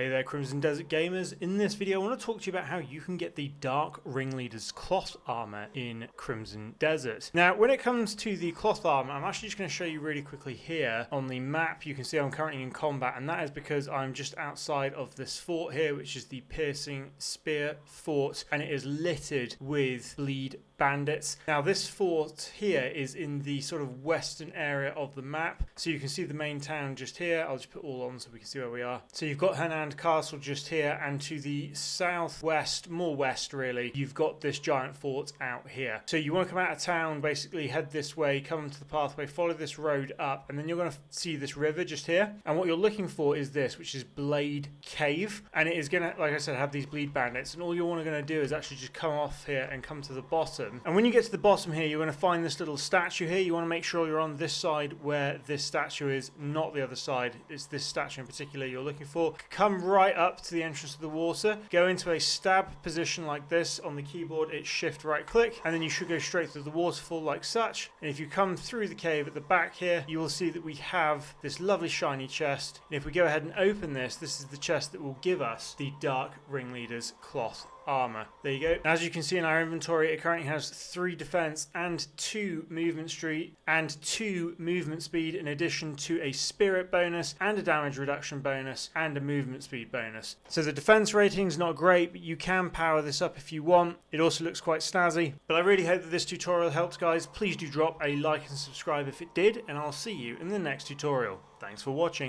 Hey there Crimson Desert Gamers, in this video I want to talk to you about how you can get the Dark Ringleader's cloth armor in Crimson Desert. Now when it comes to the cloth armor, I'm actually just going to show you really quickly here on the map. You can see I'm currently in combat, and that is because I'm just outside of this fort here, which is the Piercing Spear Fort, and it is littered with bleed bandits. Now this fort here is in the sort of western area of the map, so you can see the main town just here. I'll just put all on so we can see where we are. So you've got Hernand Castle just here, and to the southwest, more west really, you've got this giant fort out here. So you want to come out of town, basically head this way, come to the pathway, follow this road up, and then you're going to see this river just here, and what you're looking for is this, which is Blade Cave, and it is going to, like I said, have these bleed bandits, and all you're going to do is actually just come off here and come to the bottom. And when you get to the bottom here, you're going to find this little statue here. You want to make sure you're on this side where this statue is, not the other side. It's this statue in particular you're looking for. Come right up to the entrance of the water, go into a stab position like this. On the keyboard it's shift right click, and then you should go straight through the waterfall like such. And if you come through the cave at the back here, you will see that we have this lovely shiny chest, and if we go ahead and open this, this is the chest that will give us the Dark Ringleader's cloth armor. There you go. As you can see in our inventory, it currently has 3 defense and 2 movement speed and 2 movement speed, in addition to a spirit bonus and a damage reduction bonus and a movement speed bonus. So the defense rating is not great, but you can power this up if you want. It also looks quite snazzy. But I really hope that this tutorial helped, guys. Please do drop a like and subscribe if it did, and I'll see you in the next tutorial. Thanks for watching.